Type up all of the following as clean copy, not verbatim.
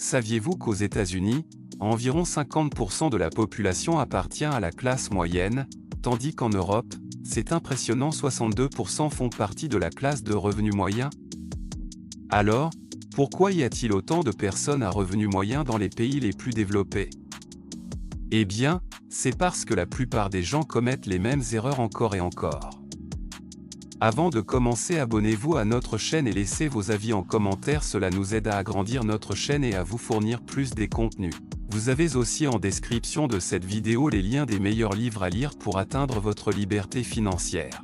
Saviez-vous qu'aux États-Unis, environ 50% de la population appartient à la classe moyenne, tandis qu'en Europe, c'est impressionnant 62% font partie de la classe de revenus moyens? Alors, pourquoi y a-t-il autant de personnes à revenus moyens dans les pays les plus développés? Eh bien, c'est parce que la plupart des gens commettent les mêmes erreurs encore et encore. Avant de commencer, abonnez-vous à notre chaîne et laissez vos avis en commentaire, cela nous aide à agrandir notre chaîne et à vous fournir plus des contenus. Vous avez aussi en description de cette vidéo les liens des meilleurs livres à lire pour atteindre votre liberté financière.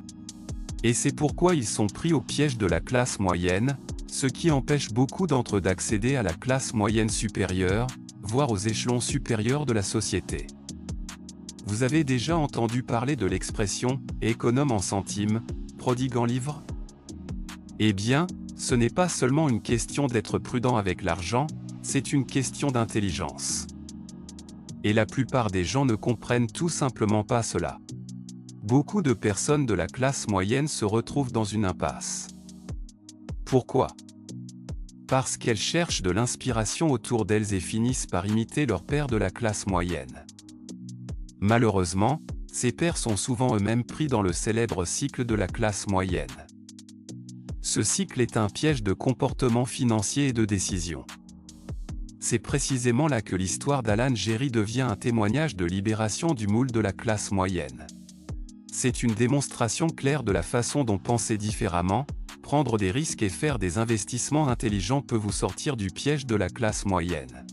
Et c'est pourquoi ils sont pris au piège de la classe moyenne, ce qui empêche beaucoup d'entre eux d'accéder à la classe moyenne supérieure, voire aux échelons supérieurs de la société. Vous avez déjà entendu parler de l'expression « économe en centimes, prodigue en livres ». Eh bien, ce n'est pas seulement une question d'être prudent avec l'argent, c'est une question d'intelligence. Et la plupart des gens ne comprennent tout simplement pas cela. Beaucoup de personnes de la classe moyenne se retrouvent dans une impasse. Pourquoi? Parce qu'elles cherchent de l'inspiration autour d'elles et finissent par imiter leurs pairs de la classe moyenne. Malheureusement, ces pairs sont souvent eux-mêmes pris dans le célèbre cycle de la classe moyenne. Ce cycle est un piège de comportement financier et de décision. C'est précisément là que l'histoire d'Alan Jerry devient un témoignage de libération du moule de la classe moyenne. C'est une démonstration claire de la façon dont penser différemment, prendre des risques et faire des investissements intelligents peut vous sortir du piège de la classe moyenne.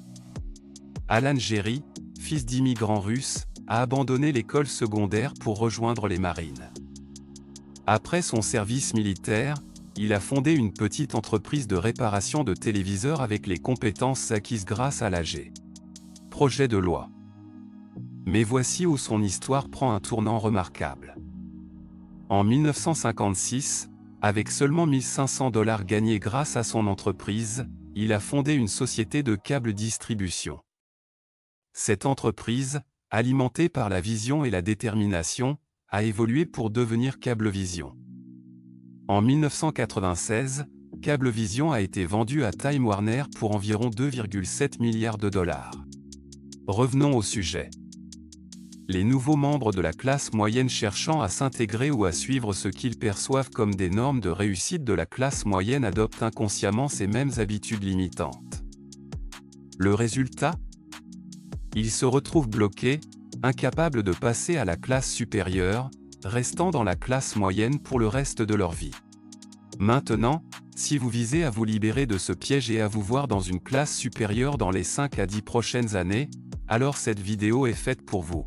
Alan Jerry, fils d'immigrants russes, a abandonné l'école secondaire pour rejoindre les marines. Après son service militaire, il a fondé une petite entreprise de réparation de téléviseurs avec les compétences acquises grâce à l'AG. Projet de loi. Mais voici où son histoire prend un tournant remarquable. En 1956, avec seulement $1500 gagnés grâce à son entreprise, il a fondé une société de câble distribution. Cette entreprise, alimentée par la vision et la détermination, a évolué pour devenir Cablevision. En 1996, Cablevision a été vendu à Time Warner pour environ 2,7 milliards de dollars. Revenons au sujet. Les nouveaux membres de la classe moyenne cherchant à s'intégrer ou à suivre ce qu'ils perçoivent comme des normes de réussite de la classe moyenne adoptent inconsciemment ces mêmes habitudes limitantes. Le résultat? Ils se retrouvent bloqués, incapables de passer à la classe supérieure, restant dans la classe moyenne pour le reste de leur vie. Maintenant, si vous visez à vous libérer de ce piège et à vous voir dans une classe supérieure dans les 5 à 10 prochaines années, alors cette vidéo est faite pour vous.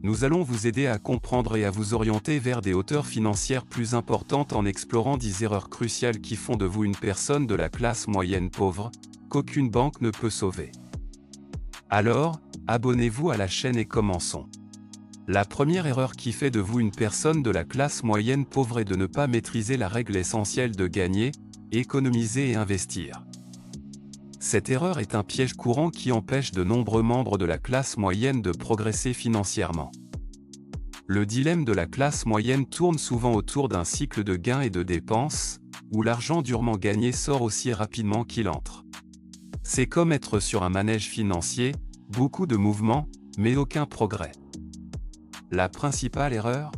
Nous allons vous aider à comprendre et à vous orienter vers des hauteurs financières plus importantes en explorant 10 erreurs cruciales qui font de vous une personne de la classe moyenne pauvre, qu'aucune banque ne peut sauver. Alors, abonnez-vous à la chaîne et commençons. La première erreur qui fait de vous une personne de la classe moyenne pauvre est de ne pas maîtriser la règle essentielle de gagner, économiser et investir. Cette erreur est un piège courant qui empêche de nombreux membres de la classe moyenne de progresser financièrement. Le dilemme de la classe moyenne tourne souvent autour d'un cycle de gains et de dépenses, où l'argent durement gagné sort aussi rapidement qu'il entre. C'est comme être sur un manège financier, beaucoup de mouvements, mais aucun progrès. La principale erreur?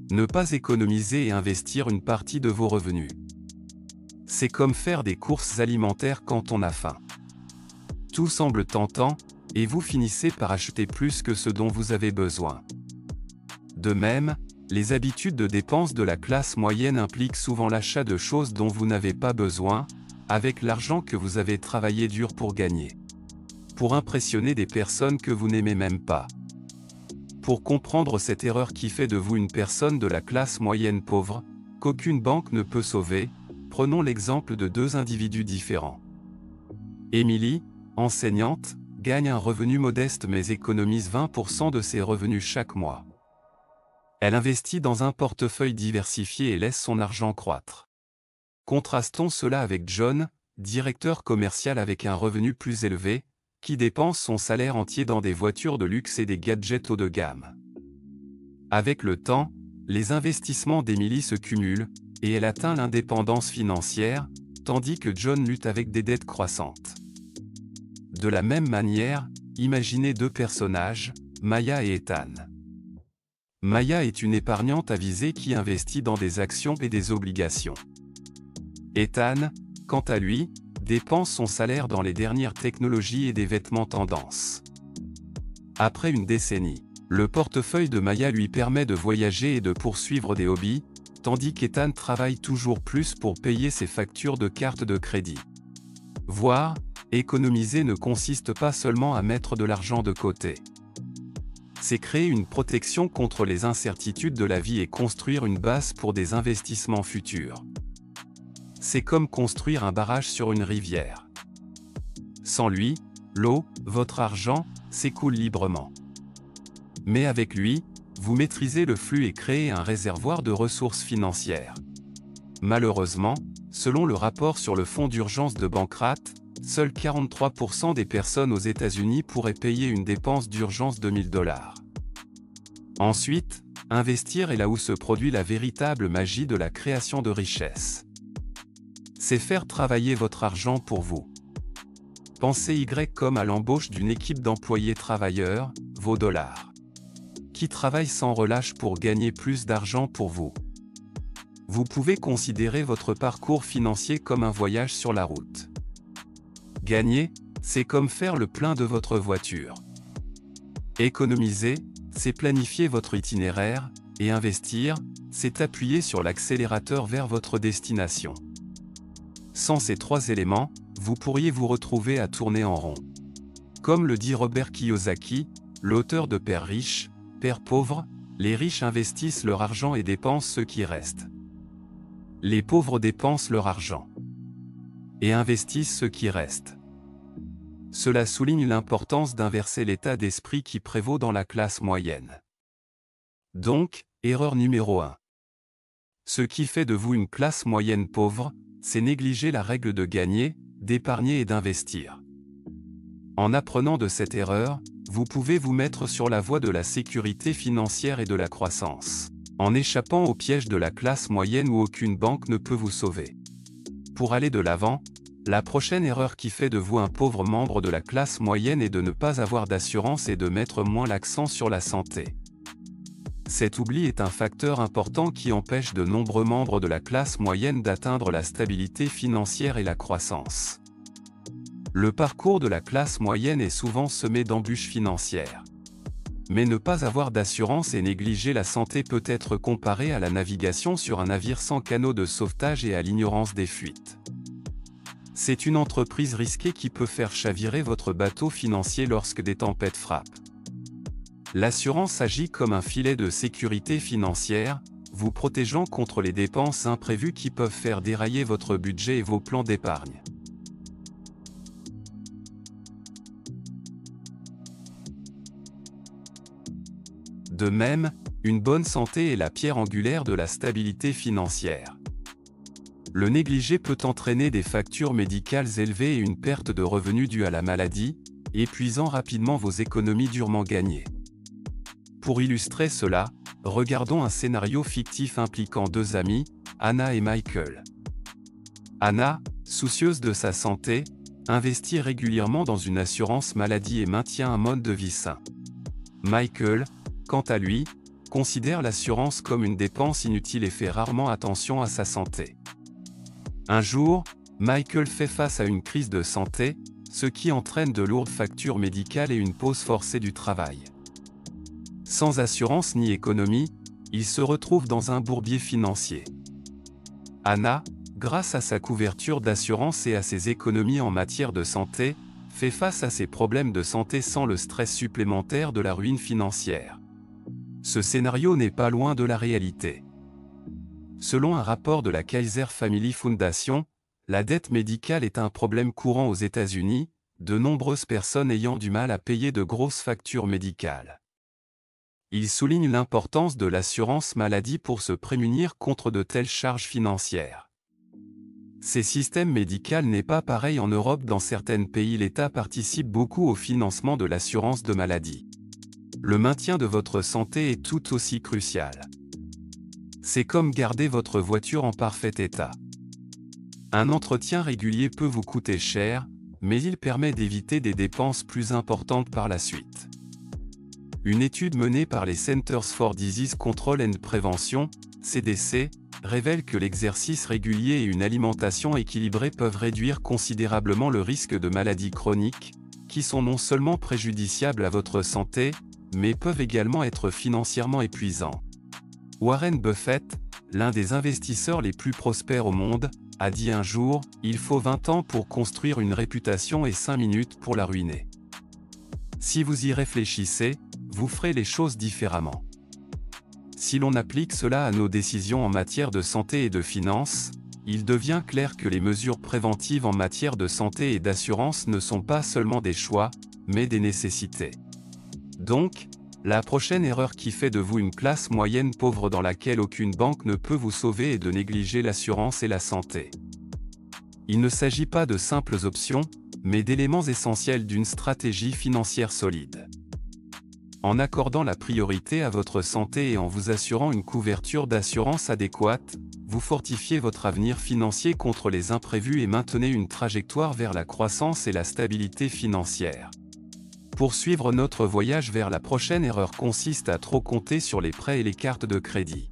Ne pas économiser et investir une partie de vos revenus. C'est comme faire des courses alimentaires quand on a faim. Tout semble tentant, et vous finissez par acheter plus que ce dont vous avez besoin. De même, les habitudes de dépenses de la classe moyenne impliquent souvent l'achat de choses dont vous n'avez pas besoin, avec l'argent que vous avez travaillé dur pour gagner. Pour impressionner des personnes que vous n'aimez même pas. Pour comprendre cette erreur qui fait de vous une personne de la classe moyenne pauvre, qu'aucune banque ne peut sauver, prenons l'exemple de deux individus différents. Émilie, enseignante, gagne un revenu modeste mais économise 20% de ses revenus chaque mois. Elle investit dans un portefeuille diversifié et laisse son argent croître. Contrastons cela avec John, directeur commercial avec un revenu plus élevé, qui dépense son salaire entier dans des voitures de luxe et des gadgets haut de gamme. Avec le temps, les investissements d'Émilie se cumulent, et elle atteint l'indépendance financière, tandis que John lutte avec des dettes croissantes. De la même manière, imaginez deux personnages, Maya et Ethan. Maya est une épargnante avisée qui investit dans des actions et des obligations. Ethan, quant à lui, dépense son salaire dans les dernières technologies et des vêtements tendance. Après une décennie, le portefeuille de Maya lui permet de voyager et de poursuivre des hobbies, tandis qu'Ethan travaille toujours plus pour payer ses factures de carte de crédit. Voir, économiser ne consiste pas seulement à mettre de l'argent de côté. C'est créer une protection contre les incertitudes de la vie et construire une base pour des investissements futurs. C'est comme construire un barrage sur une rivière. Sans lui, l'eau, votre argent, s'écoule librement. Mais avec lui, vous maîtrisez le flux et créez un réservoir de ressources financières. Malheureusement, selon le rapport sur le fonds d'urgence de Bankrate, seuls 43% des personnes aux États-Unis pourraient payer une dépense d'urgence de 1000 $. Ensuite, investir est là où se produit la véritable magie de la création de richesse. C'est faire travailler votre argent pour vous. Pensez Y comme à l'embauche d'une équipe d'employés travailleurs, vos dollars, qui travaillent sans relâche pour gagner plus d'argent pour vous. Vous pouvez considérer votre parcours financier comme un voyage sur la route. Gagner, c'est comme faire le plein de votre voiture. Économiser, c'est planifier votre itinéraire, et investir, c'est appuyer sur l'accélérateur vers votre destination. Sans ces trois éléments, vous pourriez vous retrouver à tourner en rond. Comme le dit Robert Kiyosaki, l'auteur de Père riche, Père pauvre, les riches investissent leur argent et dépensent ce qui reste. Les pauvres dépensent leur argent et investissent ce qui reste. Cela souligne l'importance d'inverser l'état d'esprit qui prévaut dans la classe moyenne. Donc, erreur numéro 1. Ce qui fait de vous une classe moyenne pauvre, c'est négliger la règle de gagner, d'épargner et d'investir. En apprenant de cette erreur, vous pouvez vous mettre sur la voie de la sécurité financière et de la croissance, en échappant au piège de la classe moyenne où aucune banque ne peut vous sauver. Pour aller de l'avant, la prochaine erreur qui fait de vous un pauvre membre de la classe moyenne est de ne pas avoir d'assurance et de mettre moins l'accent sur la santé. Cet oubli est un facteur important qui empêche de nombreux membres de la classe moyenne d'atteindre la stabilité financière et la croissance. Le parcours de la classe moyenne est souvent semé d'embûches financières. Mais ne pas avoir d'assurance et négliger la santé peut être comparé à la navigation sur un navire sans canot de sauvetage et à l'ignorance des fuites. C'est une entreprise risquée qui peut faire chavirer votre bateau financier lorsque des tempêtes frappent. L'assurance agit comme un filet de sécurité financière, vous protégeant contre les dépenses imprévues qui peuvent faire dérailler votre budget et vos plans d'épargne. De même, une bonne santé est la pierre angulaire de la stabilité financière. Le négliger peut entraîner des factures médicales élevées et une perte de revenus due à la maladie, épuisant rapidement vos économies durement gagnées. Pour illustrer cela, regardons un scénario fictif impliquant deux amis, Anna et Michael. Anna, soucieuse de sa santé, investit régulièrement dans une assurance maladie et maintient un mode de vie sain. Michael, quant à lui, considère l'assurance comme une dépense inutile et fait rarement attention à sa santé. Un jour, Michael fait face à une crise de santé, ce qui entraîne de lourdes factures médicales et une pause forcée du travail. Sans assurance ni économie, il se retrouve dans un bourbier financier. Anna, grâce à sa couverture d'assurance et à ses économies en matière de santé, fait face à ses problèmes de santé sans le stress supplémentaire de la ruine financière. Ce scénario n'est pas loin de la réalité. Selon un rapport de la Kaiser Family Foundation, la dette médicale est un problème courant aux États-Unis, de nombreuses personnes ayant du mal à payer de grosses factures médicales. Il souligne l'importance de l'assurance maladie pour se prémunir contre de telles charges financières. Ces systèmes médicaux n'est pas pareil en Europe. Dans certains pays, l'État participe beaucoup au financement de l'assurance de maladie. Le maintien de votre santé est tout aussi crucial. C'est comme garder votre voiture en parfait état. Un entretien régulier peut vous coûter cher, mais il permet d'éviter des dépenses plus importantes par la suite. Une étude menée par les Centers for Disease Control and Prevention, CDC, révèle que l'exercice régulier et une alimentation équilibrée peuvent réduire considérablement le risque de maladies chroniques, qui sont non seulement préjudiciables à votre santé, mais peuvent également être financièrement épuisants. Warren Buffett, l'un des investisseurs les plus prospères au monde, a dit un jour « Il faut 20 ans pour construire une réputation et 5 minutes pour la ruiner ». Si vous y réfléchissez, vous ferez les choses différemment. Si l'on applique cela à nos décisions en matière de santé et de finances, il devient clair que les mesures préventives en matière de santé et d'assurance ne sont pas seulement des choix, mais des nécessités. Donc, la prochaine erreur qui fait de vous une classe moyenne pauvre dans laquelle aucune banque ne peut vous sauver est de négliger l'assurance et la santé. Il ne s'agit pas de simples options, mais d'éléments essentiels d'une stratégie financière solide. En accordant la priorité à votre santé et en vous assurant une couverture d'assurance adéquate, vous fortifiez votre avenir financier contre les imprévus et maintenez une trajectoire vers la croissance et la stabilité financière. Poursuivre notre voyage vers la prochaine erreur consiste à trop compter sur les prêts et les cartes de crédit.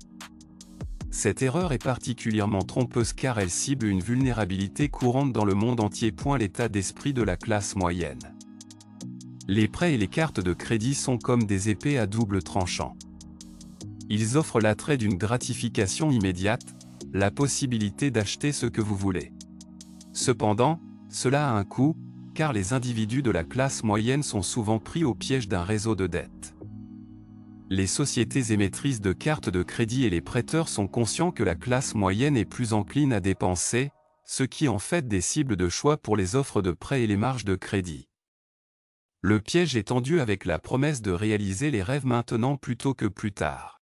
Cette erreur est particulièrement trompeuse car elle cible une vulnérabilité courante dans le monde entier. L'état d'esprit de la classe moyenne. Les prêts et les cartes de crédit sont comme des épées à double tranchant. Ils offrent l'attrait d'une gratification immédiate, la possibilité d'acheter ce que vous voulez. Cependant, cela a un coût, car les individus de la classe moyenne sont souvent pris au piège d'un réseau de dettes. Les sociétés émettrices de cartes de crédit et les prêteurs sont conscients que la classe moyenne est plus encline à dépenser, ce qui en fait des cibles de choix pour les offres de prêts et les marges de crédit. Le piège est tendu avec la promesse de réaliser les rêves maintenant plutôt que plus tard.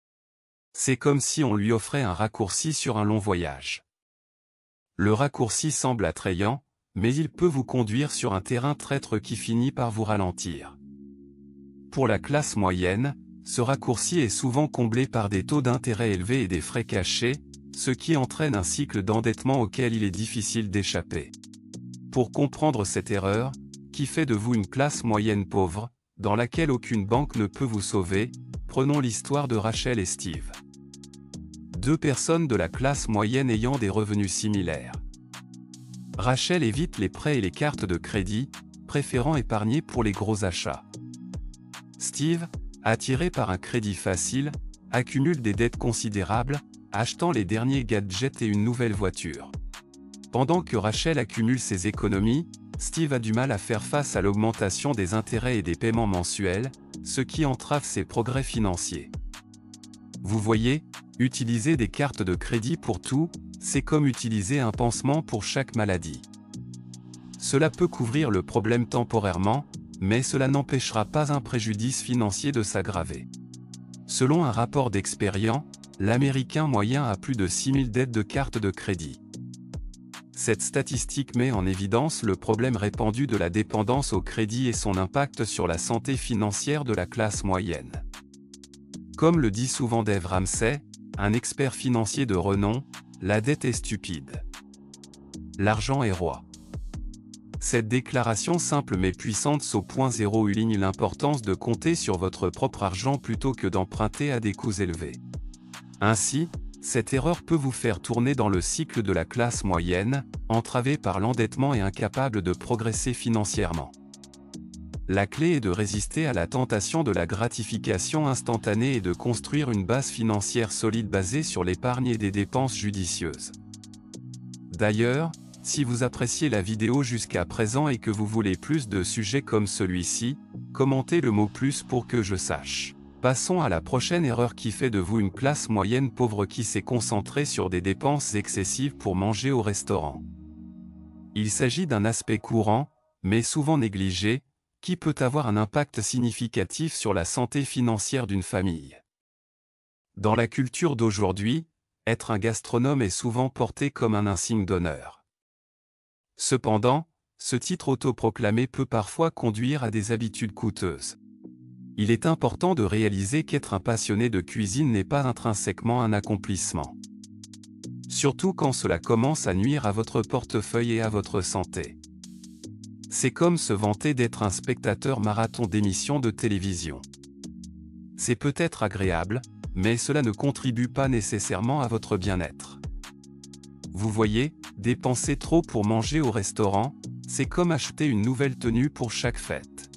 C'est comme si on lui offrait un raccourci sur un long voyage. Le raccourci semble attrayant, mais il peut vous conduire sur un terrain traître qui finit par vous ralentir. Pour la classe moyenne, ce raccourci est souvent comblé par des taux d'intérêt élevés et des frais cachés, ce qui entraîne un cycle d'endettement auquel il est difficile d'échapper. Pour comprendre cette erreur, qui fait de vous une classe moyenne pauvre, dans laquelle aucune banque ne peut vous sauver, prenons l'histoire de Rachel et Steve. Deux personnes de la classe moyenne ayant des revenus similaires. Rachel évite les prêts et les cartes de crédit, préférant épargner pour les gros achats. Steve, attiré par un crédit facile, accumule des dettes considérables, achetant les derniers gadgets et une nouvelle voiture. Pendant que Rachel accumule ses économies, Steve a du mal à faire face à l'augmentation des intérêts et des paiements mensuels, ce qui entrave ses progrès financiers. Vous voyez, utiliser des cartes de crédit pour tout, c'est comme utiliser un pansement pour chaque maladie. Cela peut couvrir le problème temporairement, mais cela n'empêchera pas un préjudice financier de s'aggraver. Selon un rapport d'Experian, l'Américain moyen a plus de 6000 dettes de cartes de crédit. Cette statistique met en évidence le problème répandu de la dépendance au crédit et son impact sur la santé financière de la classe moyenne. Comme le dit souvent Dave Ramsey, un expert financier de renom, la dette est stupide. L'argent est roi. Cette déclaration simple mais puissante souligne l'importance de compter sur votre propre argent plutôt que d'emprunter à des coûts élevés. Ainsi, cette erreur peut vous faire tourner dans le cycle de la classe moyenne, entravé par l'endettement et incapable de progresser financièrement. La clé est de résister à la tentation de la gratification instantanée et de construire une base financière solide basée sur l'épargne et des dépenses judicieuses. D'ailleurs, si vous appréciez la vidéo jusqu'à présent et que vous voulez plus de sujets comme celui-ci, commentez le mot plus pour que je sache. Passons à la prochaine erreur qui fait de vous une classe moyenne pauvre qui s'est concentrée sur des dépenses excessives pour manger au restaurant. Il s'agit d'un aspect courant, mais souvent négligé, qui peut avoir un impact significatif sur la santé financière d'une famille. Dans la culture d'aujourd'hui, être un gastronome est souvent porté comme un insigne d'honneur. Cependant, ce titre autoproclamé peut parfois conduire à des habitudes coûteuses. Il est important de réaliser qu'être un passionné de cuisine n'est pas intrinsèquement un accomplissement. Surtout quand cela commence à nuire à votre portefeuille et à votre santé. C'est comme se vanter d'être un spectateur marathon d'émissions de télévision. C'est peut-être agréable, mais cela ne contribue pas nécessairement à votre bien-être. Vous voyez, dépenser trop pour manger au restaurant, c'est comme acheter une nouvelle tenue pour chaque fête.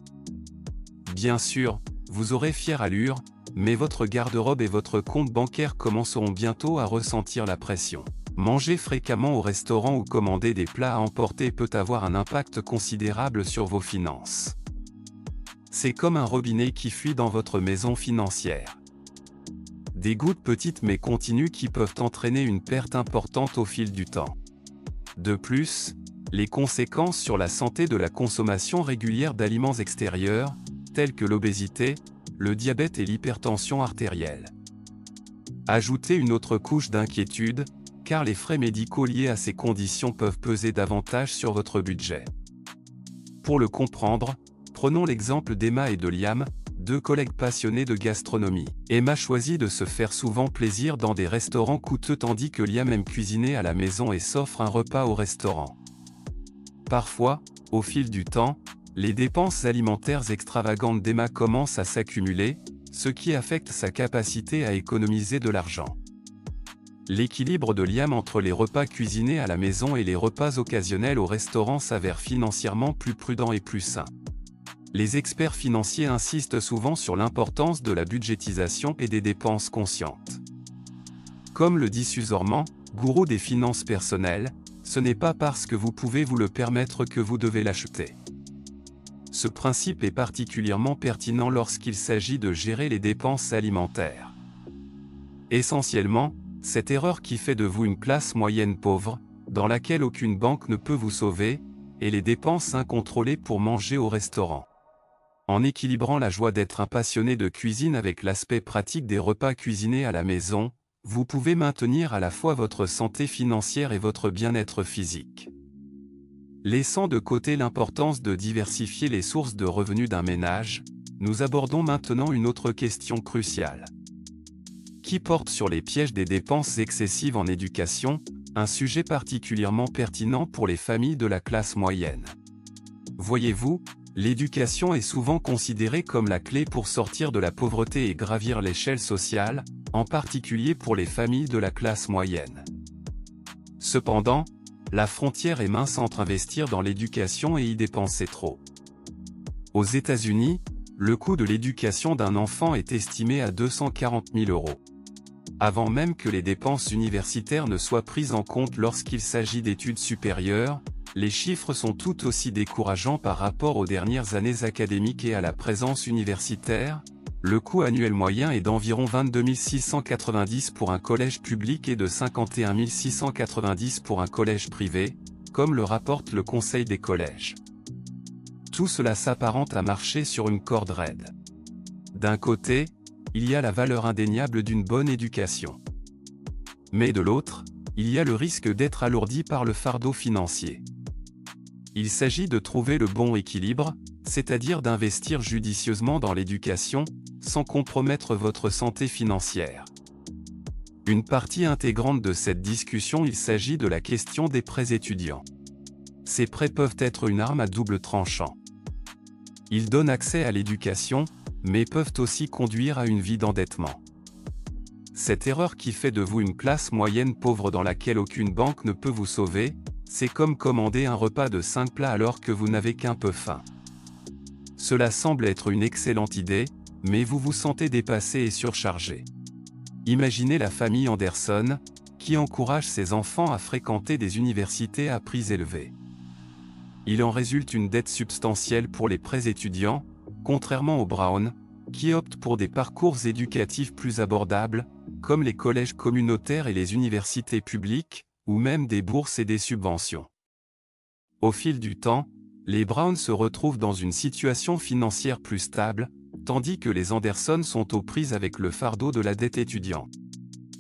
Bien sûr, vous aurez fière allure, mais votre garde-robe et votre compte bancaire commenceront bientôt à ressentir la pression. Manger fréquemment au restaurant ou commander des plats à emporter peut avoir un impact considérable sur vos finances. C'est comme un robinet qui fuit dans votre maison financière. Des gouttes petites mais continues qui peuvent entraîner une perte importante au fil du temps. De plus, les conséquences sur la santé de la consommation régulière d'aliments extérieurs, tels que l'obésité, le diabète et l'hypertension artérielle. Ajoutez une autre couche d'inquiétude, car les frais médicaux liés à ces conditions peuvent peser davantage sur votre budget. Pour le comprendre, prenons l'exemple d'Emma et de Liam, deux collègues passionnés de gastronomie. Emma choisit de se faire souvent plaisir dans des restaurants coûteux tandis que Liam aime cuisiner à la maison et s'offre un repas au restaurant. Parfois, au fil du temps, les dépenses alimentaires extravagantes d'Emma commencent à s'accumuler, ce qui affecte sa capacité à économiser de l'argent. L'équilibre de Liam entre les repas cuisinés à la maison et les repas occasionnels au restaurant s'avère financièrement plus prudent et plus sain. Les experts financiers insistent souvent sur l'importance de la budgétisation et des dépenses conscientes. Comme le dit Suzorman, gourou des finances personnelles, ce n'est pas parce que vous pouvez vous le permettre que vous devez l'acheter. Ce principe est particulièrement pertinent lorsqu'il s'agit de gérer les dépenses alimentaires. Essentiellement, cette erreur qui fait de vous une classe moyenne pauvre, dans laquelle aucune banque ne peut vous sauver, est les dépenses incontrôlées pour manger au restaurant. En équilibrant la joie d'être un passionné de cuisine avec l'aspect pratique des repas cuisinés à la maison, vous pouvez maintenir à la fois votre santé financière et votre bien-être physique. Laissant de côté l'importance de diversifier les sources de revenus d'un ménage, nous abordons maintenant une autre question cruciale, qui porte sur les pièges des dépenses excessives en éducation, un sujet particulièrement pertinent pour les familles de la classe moyenne. Voyez-vous, l'éducation est souvent considérée comme la clé pour sortir de la pauvreté et gravir l'échelle sociale, en particulier pour les familles de la classe moyenne. Cependant, la frontière est mince entre investir dans l'éducation et y dépenser trop. Aux États-Unis, le coût de l'éducation d'un enfant est estimé à 240 000 €. Avant même que les dépenses universitaires ne soient prises en compte lorsqu'il s'agit d'études supérieures, les chiffres sont tout aussi décourageants par rapport aux dernières années académiques et à la présence universitaire. Le coût annuel moyen est d'environ 22 690 pour un collège public et de 51 690 pour un collège privé, comme le rapporte le Conseil des collèges. Tout cela s'apparente à marcher sur une corde raide. D'un côté, il y a la valeur indéniable d'une bonne éducation. Mais de l'autre, il y a le risque d'être alourdi par le fardeau financier. Il s'agit de trouver le bon équilibre, c'est-à-dire d'investir judicieusement dans l'éducation, sans compromettre votre santé financière. Une partie intégrante de cette discussion, il s'agit de la question des prêts étudiants. Ces prêts peuvent être une arme à double tranchant. Ils donnent accès à l'éducation, mais peuvent aussi conduire à une vie d'endettement. Cette erreur qui fait de vous une classe moyenne pauvre dans laquelle aucune banque ne peut vous sauver, c'est comme commander un repas de 5 plats alors que vous n'avez qu'un peu faim. Cela semble être une excellente idée, mais vous vous sentez dépassé et surchargé. Imaginez la famille Anderson, qui encourage ses enfants à fréquenter des universités à prix élevés. Il en résulte une dette substantielle pour les prêts étudiants, contrairement aux Brown, qui optent pour des parcours éducatifs plus abordables, comme les collèges communautaires et les universités publiques, ou même des bourses et des subventions. Au fil du temps, les Brown se retrouvent dans une situation financière plus stable, tandis que les Anderson sont aux prises avec le fardeau de la dette étudiante.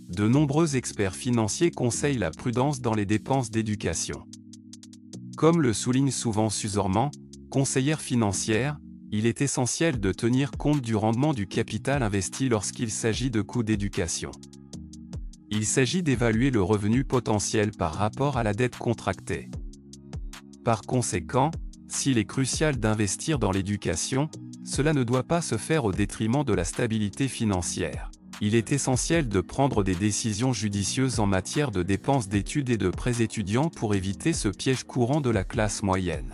De nombreux experts financiers conseillent la prudence dans les dépenses d'éducation. Comme le souligne souvent Suzorman, conseillère financière, il est essentiel de tenir compte du rendement du capital investi lorsqu'il s'agit de coûts d'éducation. Il s'agit d'évaluer le revenu potentiel par rapport à la dette contractée. Par conséquent, S'il est crucial d'investir dans l'éducation, cela ne doit pas se faire au détriment de la stabilité financière. Il est essentiel de prendre des décisions judicieuses en matière de dépenses d'études et de prêts étudiants pour éviter ce piège courant de la classe moyenne.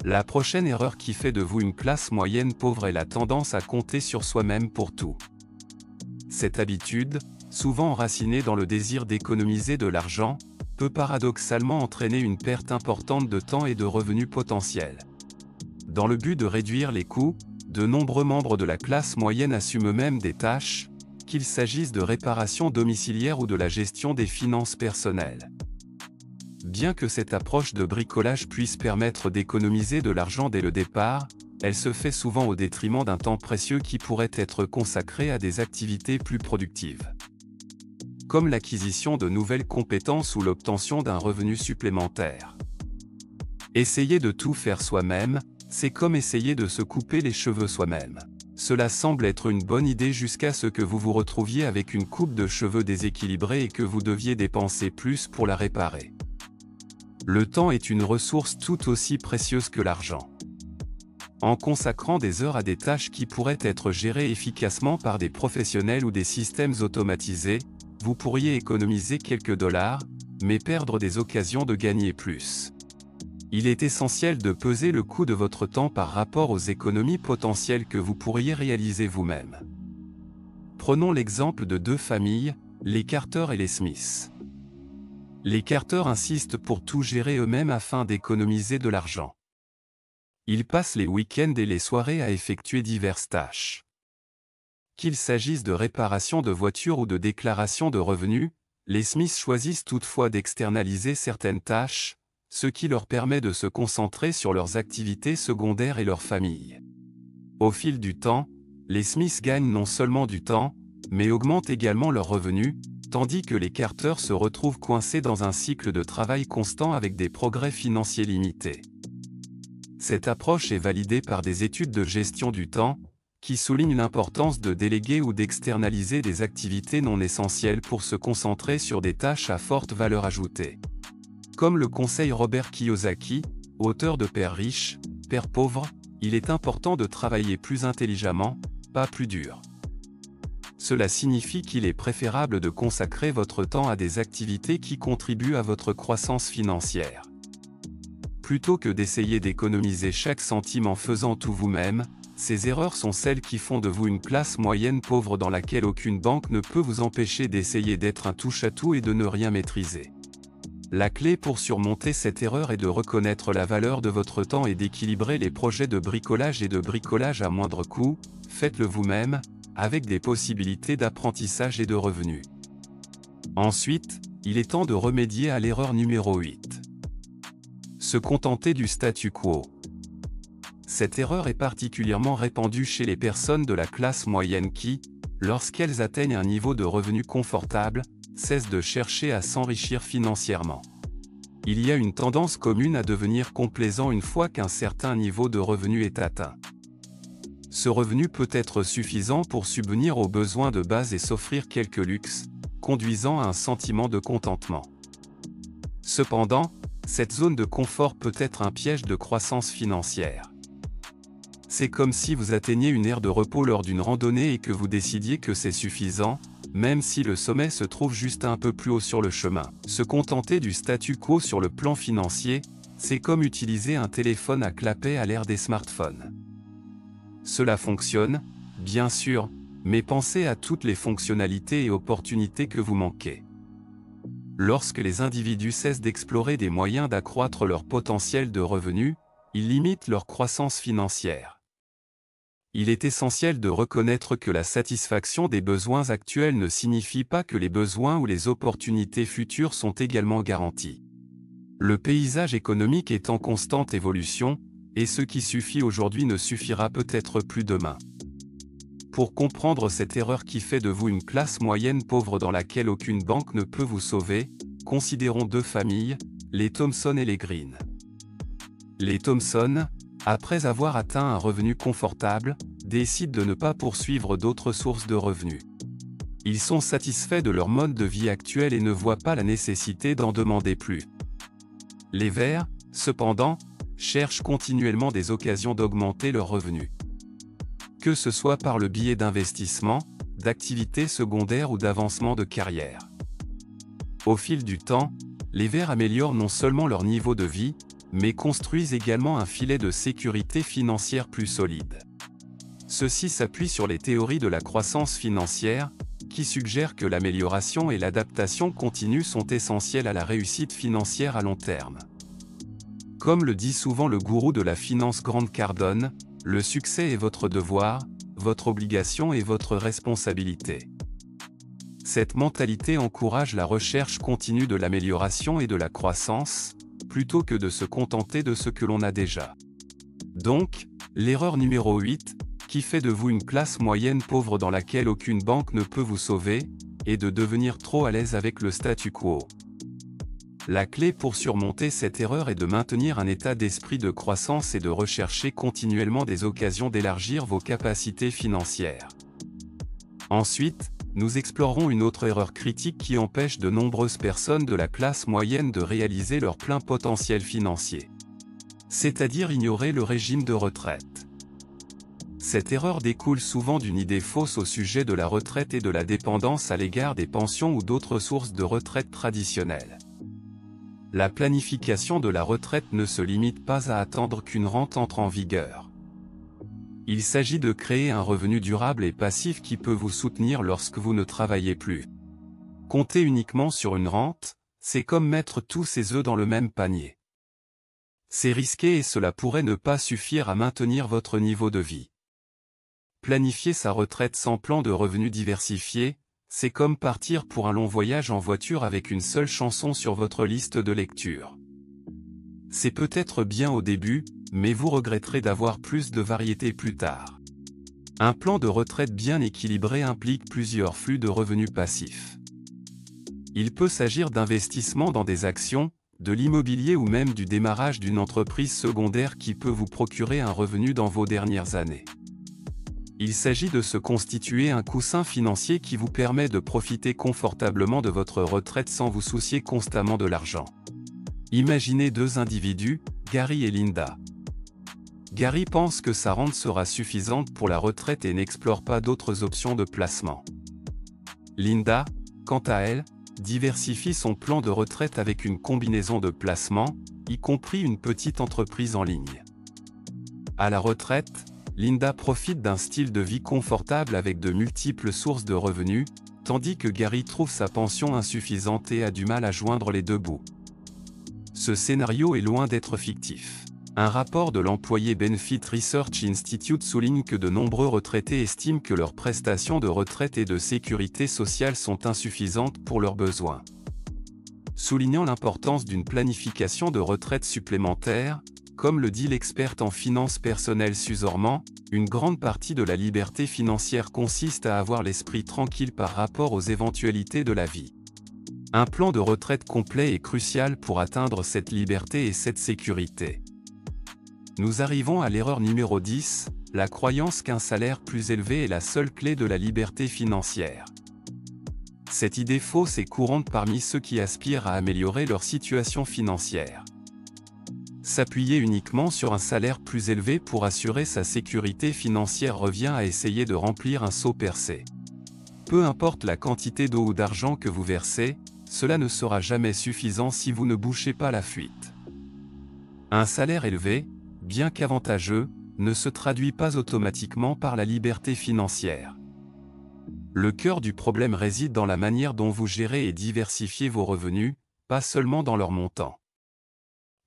La prochaine erreur qui fait de vous une classe moyenne pauvre est la tendance à compter sur soi-même pour tout. Cette habitude, souvent enracinée dans le désir d'économiser de l'argent, peut paradoxalement entraîner une perte importante de temps et de revenus potentiels. Dans le but de réduire les coûts, de nombreux membres de la classe moyenne assument eux-mêmes des tâches, qu'il s'agisse de réparation domiciliaire ou de la gestion des finances personnelles. Bien que cette approche de bricolage puisse permettre d'économiser de l'argent dès le départ, elle se fait souvent au détriment d'un temps précieux qui pourrait être consacré à des activités plus productives, comme l'acquisition de nouvelles compétences ou l'obtention d'un revenu supplémentaire. Essayer de tout faire soi-même, c'est comme essayer de se couper les cheveux soi-même. Cela semble être une bonne idée jusqu'à ce que vous vous retrouviez avec une coupe de cheveux déséquilibrée et que vous deviez dépenser plus pour la réparer. Le temps est une ressource tout aussi précieuse que l'argent. En consacrant des heures à des tâches qui pourraient être gérées efficacement par des professionnels ou des systèmes automatisés, vous pourriez économiser quelques dollars, mais perdre des occasions de gagner plus. Il est essentiel de peser le coût de votre temps par rapport aux économies potentielles que vous pourriez réaliser vous-même. Prenons l'exemple de deux familles, les Carter et les Smith. Les Carter insistent pour tout gérer eux-mêmes afin d'économiser de l'argent. Ils passent les week-ends et les soirées à effectuer diverses tâches. Qu'il s'agisse de réparation de voitures ou de déclaration de revenus, les Smiths choisissent toutefois d'externaliser certaines tâches, ce qui leur permet de se concentrer sur leurs activités secondaires et leur famille. Au fil du temps, les Smiths gagnent non seulement du temps, mais augmentent également leurs revenus, tandis que les Carter se retrouvent coincés dans un cycle de travail constant avec des progrès financiers limités. Cette approche est validée par des études de gestion du temps, qui soulignent l'importance de déléguer ou d'externaliser des activités non essentielles pour se concentrer sur des tâches à forte valeur ajoutée. Comme le conseille Robert Kiyosaki, auteur de Père riche, Père pauvre, il est important de travailler plus intelligemment, pas plus dur. Cela signifie qu'il est préférable de consacrer votre temps à des activités qui contribuent à votre croissance financière. Plutôt que d'essayer d'économiser chaque centime en faisant tout vous-même, ces erreurs sont celles qui font de vous une classe moyenne pauvre dans laquelle aucune banque ne peut vous empêcher d'essayer d'être un touche-à-tout et de ne rien maîtriser. La clé pour surmonter cette erreur est de reconnaître la valeur de votre temps et d'équilibrer les projets de bricolage et de bricolage à moindre coût, faites-le vous-même, avec des possibilités d'apprentissage et de revenus. Ensuite, il est temps de remédier à l'erreur numéro 8. Se contenter du statu quo. Cette erreur est particulièrement répandue chez les personnes de la classe moyenne qui, lorsqu'elles atteignent un niveau de revenu confortable, cessent de chercher à s'enrichir financièrement. Il y a une tendance commune à devenir complaisant une fois qu'un certain niveau de revenu est atteint. Ce revenu peut être suffisant pour subvenir aux besoins de base et s'offrir quelques luxes, conduisant à un sentiment de contentement. Cependant, cette zone de confort peut être un piège de croissance financière. C'est comme si vous atteigniez une aire de repos lors d'une randonnée et que vous décidiez que c'est suffisant, même si le sommet se trouve juste un peu plus haut sur le chemin. Se contenter du statu quo sur le plan financier, c'est comme utiliser un téléphone à clapet à l'ère des smartphones. Cela fonctionne, bien sûr, mais pensez à toutes les fonctionnalités et opportunités que vous manquez. Lorsque les individus cessent d'explorer des moyens d'accroître leur potentiel de revenus, ils limitent leur croissance financière. Il est essentiel de reconnaître que la satisfaction des besoins actuels ne signifie pas que les besoins ou les opportunités futures sont également garantis. Le paysage économique est en constante évolution, et ce qui suffit aujourd'hui ne suffira peut-être plus demain. Pour comprendre cette erreur qui fait de vous une classe moyenne pauvre dans laquelle aucune banque ne peut vous sauver, considérons deux familles, les Thompson et les Green. Les Thompson, après avoir atteint un revenu confortable, décident de ne pas poursuivre d'autres sources de revenus. Ils sont satisfaits de leur mode de vie actuel et ne voient pas la nécessité d'en demander plus. Les Verts, cependant, cherchent continuellement des occasions d'augmenter leurs revenus. Que ce soit par le biais d'investissement, d'activités secondaires ou d'avancement de carrière. Au fil du temps, les Verts améliorent non seulement leur niveau de vie, mais construisent également un filet de sécurité financière plus solide. Ceci s'appuie sur les théories de la croissance financière, qui suggèrent que l'amélioration et l'adaptation continue sont essentielles à la réussite financière à long terme. Comme le dit souvent le gourou de la finance Grant Cardone, le succès est votre devoir, votre obligation et votre responsabilité. Cette mentalité encourage la recherche continue de l'amélioration et de la croissance, plutôt que de se contenter de ce que l'on a déjà. Donc, l'erreur numéro 8, qui fait de vous une classe moyenne pauvre dans laquelle aucune banque ne peut vous sauver, est de devenir trop à l'aise avec le statu quo. La clé pour surmonter cette erreur est de maintenir un état d'esprit de croissance et de rechercher continuellement des occasions d'élargir vos capacités financières. Ensuite, nous explorerons une autre erreur critique qui empêche de nombreuses personnes de la classe moyenne de réaliser leur plein potentiel financier. C'est-à-dire ignorer le régime de retraite. Cette erreur découle souvent d'une idée fausse au sujet de la retraite et de la dépendance à l'égard des pensions ou d'autres sources de retraite traditionnelles. La planification de la retraite ne se limite pas à attendre qu'une rente entre en vigueur. Il s'agit de créer un revenu durable et passif qui peut vous soutenir lorsque vous ne travaillez plus. Compter uniquement sur une rente, c'est comme mettre tous ses œufs dans le même panier. C'est risqué et cela pourrait ne pas suffire à maintenir votre niveau de vie. Planifier sa retraite sans plan de revenus diversifié, c'est comme partir pour un long voyage en voiture avec une seule chanson sur votre liste de lecture. C'est peut-être bien au début, mais vous regretterez d'avoir plus de variété plus tard. Un plan de retraite bien équilibré implique plusieurs flux de revenus passifs. Il peut s'agir d'investissements dans des actions, de l'immobilier ou même du démarrage d'une entreprise secondaire qui peut vous procurer un revenu dans vos dernières années. Il s'agit de se constituer un coussin financier qui vous permet de profiter confortablement de votre retraite sans vous soucier constamment de l'argent. Imaginez deux individus, Gary et Linda. Gary pense que sa rente sera suffisante pour la retraite et n'explore pas d'autres options de placement. Linda, quant à elle, diversifie son plan de retraite avec une combinaison de placements, y compris une petite entreprise en ligne. À la retraite, Linda profite d'un style de vie confortable avec de multiples sources de revenus, tandis que Gary trouve sa pension insuffisante et a du mal à joindre les deux bouts. Ce scénario est loin d'être fictif. Un rapport de l'Employee Benefit Research Institute souligne que de nombreux retraités estiment que leurs prestations de retraite et de sécurité sociale sont insuffisantes pour leurs besoins. Soulignant l'importance d'une planification de retraite supplémentaire, comme le dit l'experte en finances personnelles Suze Orman, une grande partie de la liberté financière consiste à avoir l'esprit tranquille par rapport aux éventualités de la vie. Un plan de retraite complet est crucial pour atteindre cette liberté et cette sécurité. Nous arrivons à l'erreur numéro 10, la croyance qu'un salaire plus élevé est la seule clé de la liberté financière. Cette idée fausse est courante parmi ceux qui aspirent à améliorer leur situation financière. S'appuyer uniquement sur un salaire plus élevé pour assurer sa sécurité financière revient à essayer de remplir un seau percé. Peu importe la quantité d'eau ou d'argent que vous versez, cela ne sera jamais suffisant si vous ne bouchez pas la fuite. Un salaire élevé, bien qu'avantageux, ne se traduit pas automatiquement par la liberté financière. Le cœur du problème réside dans la manière dont vous gérez et diversifiez vos revenus, pas seulement dans leur montant.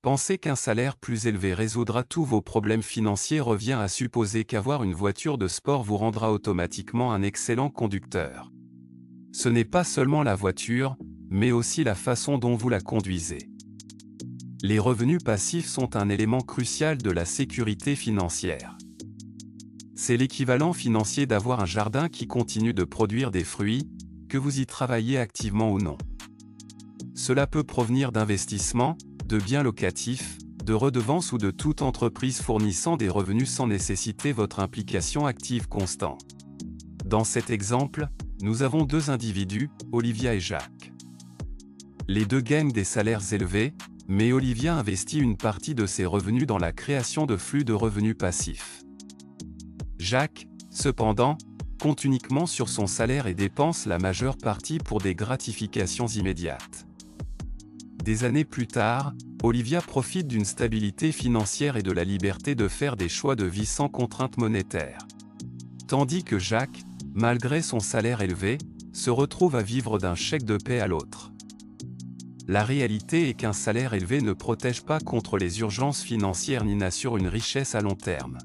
Penser qu'un salaire plus élevé résoudra tous vos problèmes financiers revient à supposer qu'avoir une voiture de sport vous rendra automatiquement un excellent conducteur. Ce n'est pas seulement la voiture, mais aussi la façon dont vous la conduisez. Les revenus passifs sont un élément crucial de la sécurité financière. C'est l'équivalent financier d'avoir un jardin qui continue de produire des fruits, que vous y travaillez activement ou non. Cela peut provenir d'investissements, de biens locatifs, de redevances ou de toute entreprise fournissant des revenus sans nécessiter votre implication active constante. Dans cet exemple, nous avons deux individus, Olivia et Jacques. Les deux gagnent des salaires élevés, mais Olivia investit une partie de ses revenus dans la création de flux de revenus passifs. Jacques, cependant, compte uniquement sur son salaire et dépense la majeure partie pour des gratifications immédiates. Des années plus tard, Olivia profite d'une stabilité financière et de la liberté de faire des choix de vie sans contraintes monétaires. Tandis que Jacques, malgré son salaire élevé, se retrouve à vivre d'un chèque de paie à l'autre. La réalité est qu'un salaire élevé ne protège pas contre les urgences financières ni n'assure une richesse à long terme.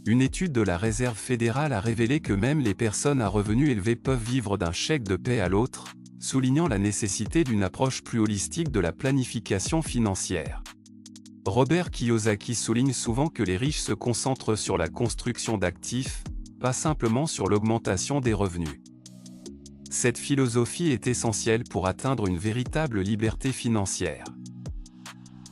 Une étude de la Réserve fédérale a révélé que même les personnes à revenus élevés peuvent vivre d'un chèque de paie à l'autre, soulignant la nécessité d'une approche plus holistique de la planification financière. Robert Kiyosaki souligne souvent que les riches se concentrent sur la construction d'actifs, pas simplement sur l'augmentation des revenus. Cette philosophie est essentielle pour atteindre une véritable liberté financière.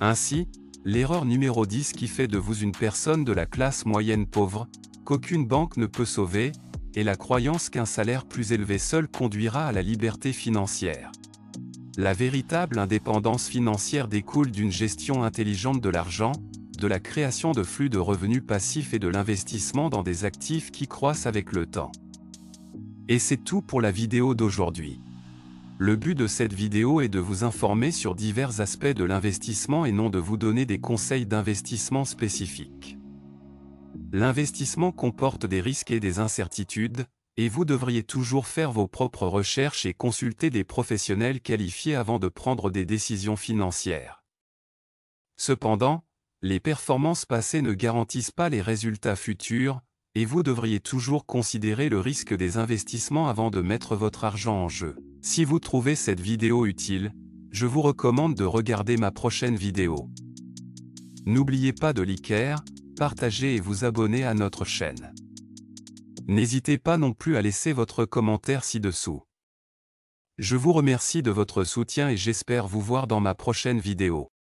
Ainsi, l'erreur numéro 10 qui fait de vous une personne de la classe moyenne pauvre, qu'aucune banque ne peut sauver, est la croyance qu'un salaire plus élevé seul conduira à la liberté financière. La véritable indépendance financière découle d'une gestion intelligente de l'argent, de la création de flux de revenus passifs et de l'investissement dans des actifs qui croissent avec le temps. Et c'est tout pour la vidéo d'aujourd'hui. Le but de cette vidéo est de vous informer sur divers aspects de l'investissement et non de vous donner des conseils d'investissement spécifiques. L'investissement comporte des risques et des incertitudes, et vous devriez toujours faire vos propres recherches et consulter des professionnels qualifiés avant de prendre des décisions financières. Cependant, les performances passées ne garantissent pas les résultats futurs, et vous devriez toujours considérer le risque des investissements avant de mettre votre argent en jeu. Si vous trouvez cette vidéo utile, je vous recommande de regarder ma prochaine vidéo. N'oubliez pas de liker, partager et vous abonner à notre chaîne. N'hésitez pas non plus à laisser votre commentaire ci-dessous. Je vous remercie de votre soutien et j'espère vous voir dans ma prochaine vidéo.